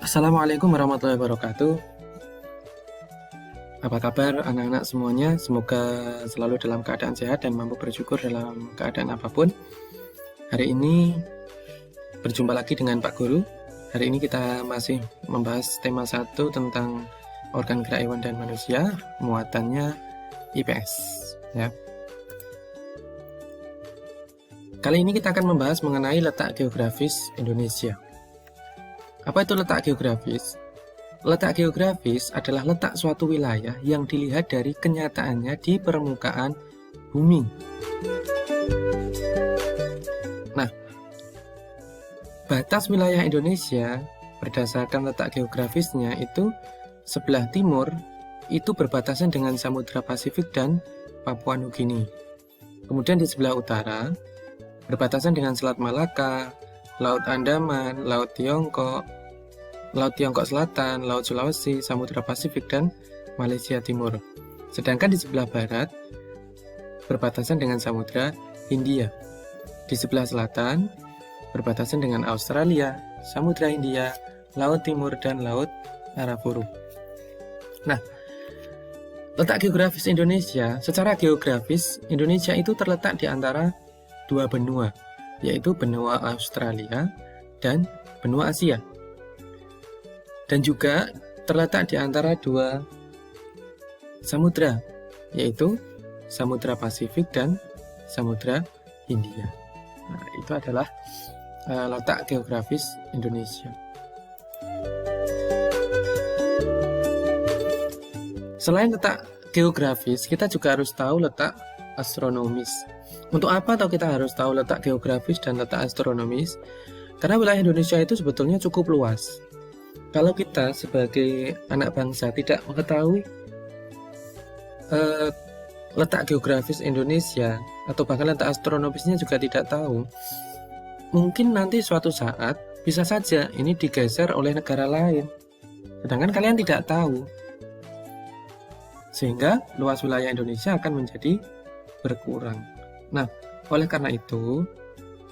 Assalamualaikum warahmatullahi wabarakatuh. Apa kabar anak-anak semuanya? Semoga selalu dalam keadaan sehat dan mampu bersyukur dalam keadaan apapun. Hari ini berjumpa lagi dengan Pak Guru. Hari ini kita masih membahas tema 1 tentang organ gerak hewan dan manusia, muatannya IPS. Ya. Kali ini kita akan membahas mengenai letak geografis Indonesia. Apa itu letak geografis? Letak geografis adalah letak suatu wilayah yang dilihat dari kenyataannya di permukaan bumi. Nah, batas wilayah Indonesia berdasarkan letak geografisnya itu sebelah timur itu berbatasan dengan Samudra Pasifik dan Papua Nugini. Kemudian di sebelah utara berbatasan dengan Selat Malaka, Laut Andaman, Laut Tiongkok Selatan, Laut Sulawesi, Samudra Pasifik, dan Malaysia Timur. Sedangkan di sebelah barat berbatasan dengan Samudra Hindia. Di sebelah selatan berbatasan dengan Australia, Samudra Hindia, Laut Timur, dan Laut Arafuru. Nah, letak geografis Indonesia, secara geografis Indonesia itu terletak di antara dua benua, yaitu benua Australia dan benua Asia. Dan juga terletak di antara dua samudra, yaitu Samudra Pasifik dan Samudra Hindia. Nah, itu adalah letak geografis Indonesia. Selain letak geografis, kita juga harus tahu letak astronomis. Untuk apa kita harus tahu letak geografis dan letak astronomis? Karena wilayah Indonesia itu sebetulnya cukup luas. Kalau kita sebagai anak bangsa tidak mengetahui letak geografis Indonesia atau bahkan letak astronomisnya juga tidak tahu, mungkin nanti suatu saat bisa saja ini digeser oleh negara lain, sedangkan kalian tidak tahu, sehingga luas wilayah Indonesia akan menjadi berkurang. Nah, oleh karena itu,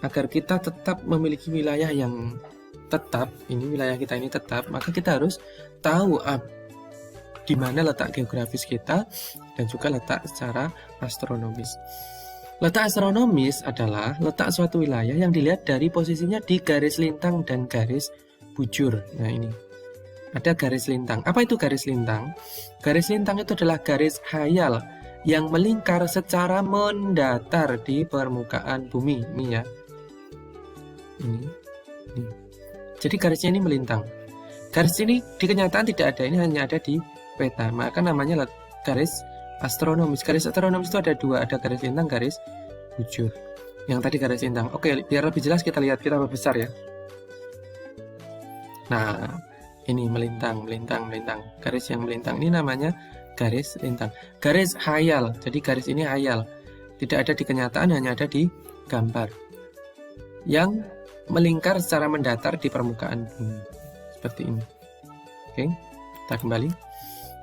agar kita tetap memiliki wilayah yang tetap, ini wilayah kita ini tetap, maka kita harus tahu di mana letak geografis kita dan juga letak secara astronomis. Letak astronomis adalah letak suatu wilayah yang dilihat dari posisinya di garis lintang dan garis bujur. Nah, ini ada garis lintang. Apa itu garis lintang? Garis lintang itu adalah garis khayal yang melingkar secara mendatar di permukaan bumi. Ini ya. Ini. Jadi garisnya ini melintang. Garis ini di kenyataan tidak ada, ini hanya ada di peta. Maka namanya garis astronomis. Garis astronomis itu ada dua, ada garis lintang, garis bujur. Yang tadi garis lintang. Oke, biar lebih jelas kita lihat, kita perbesar ya. Nah, ini melintang. Garis yang melintang ini namanya garis lintang. Garis khayal. Jadi garis ini khayal. Tidak ada di kenyataan, hanya ada di gambar. Yang melingkar secara mendatar di permukaan bumi. Seperti ini. Oke, kita kembali.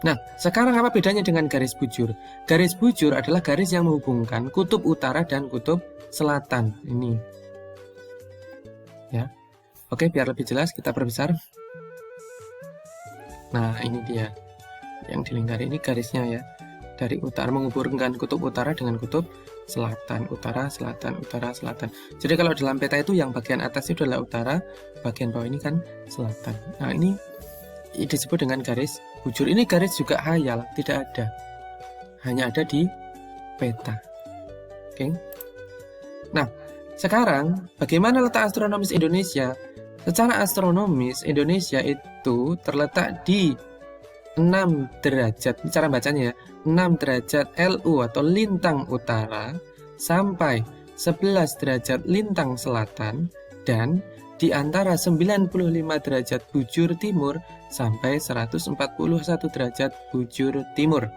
Nah, sekarang apa bedanya dengan garis bujur? Garis bujur adalah garis yang menghubungkan kutub utara dan kutub selatan. Ini. Ya. Oke, biar lebih jelas kita perbesar. Nah, ini dia. Yang dilingkari ini garisnya ya. Dari utara menghubungkan kutub utara dengan kutub selatan, utara, selatan, utara, selatan. Jadi kalau dalam peta itu yang bagian atas itu adalah utara, bagian bawah ini kan selatan. Nah, ini disebut dengan garis bujur. Ini garis juga khayal, tidak ada. Hanya ada di peta. Oke. Nah, sekarang bagaimana letak astronomis Indonesia? Secara astronomis Indonesia itu terletak di 6 derajat, cara bacanya ya, 6 derajat LU atau lintang utara sampai 11 derajat lintang selatan dan di antara 95 derajat bujur timur sampai 141 derajat bujur timur.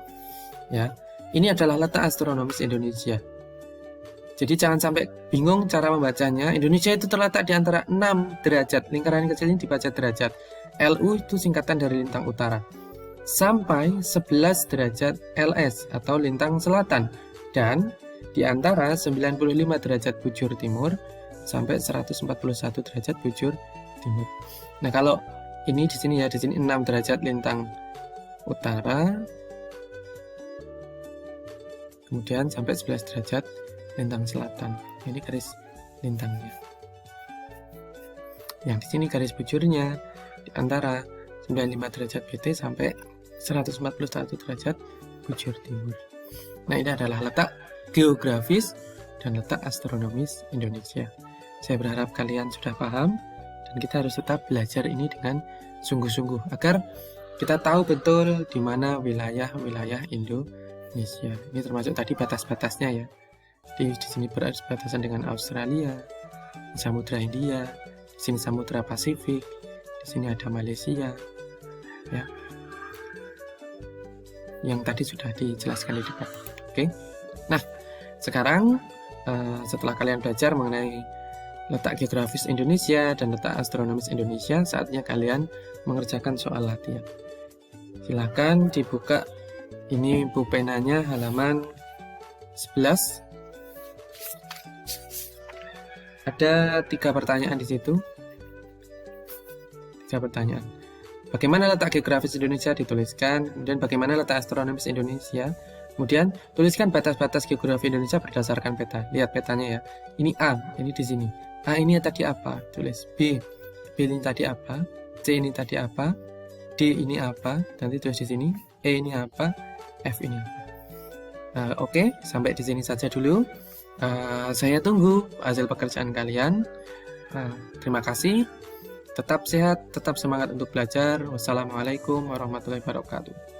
Ya, ini adalah letak astronomis Indonesia. Jadi jangan sampai bingung cara membacanya. Indonesia itu terletak di antara 6 derajat, lingkaran kecil ini dibaca derajat. LU itu singkatan dari lintang utara. Sampai 11 derajat LS atau lintang selatan dan di antara 95 derajat bujur timur sampai 141 derajat bujur timur. Nah, kalau Ini di sini ya, di sini 6 derajat lintang utara, kemudian sampai 11 derajat lintang selatan. Ini garis lintangnya. Yang di sini garis bujurnya di antara 95 derajat BT sampai 141 derajat bujur timur. Nah, ini adalah letak geografis dan letak astronomis Indonesia. Saya berharap kalian sudah paham, dan kita harus tetap belajar ini dengan sungguh-sungguh agar kita tahu betul di mana wilayah-wilayah Indonesia. Ini termasuk tadi batas-batasnya ya. Di sini berbatasan dengan Australia, Samudra Hindia, di sini Samudra Pasifik, di sini ada Malaysia, ya. Yang tadi sudah dijelaskan di depan. Oke. Nah, sekarang setelah kalian belajar mengenai letak geografis Indonesia dan letak astronomis Indonesia, saatnya kalian mengerjakan soal latihan. Silahkan dibuka ini pulpenanya halaman 11. Ada 3 pertanyaan di situ. 3 pertanyaan. Bagaimana letak geografis Indonesia dituliskan, kemudian bagaimana letak astronomis Indonesia, kemudian tuliskan batas-batas geografi Indonesia berdasarkan peta. Lihat petanya ya. Ini A, ini di sini. A ini tadi apa? Tulis B. B ini tadi apa? C ini tadi apa? D ini apa? Nanti tulis di sini. E ini apa? F ini apa? Oke, sampai di sini saja dulu. Saya tunggu hasil pekerjaan kalian. Terima kasih. Tetap sehat, tetap semangat untuk belajar. Wassalamualaikum warahmatullahi wabarakatuh.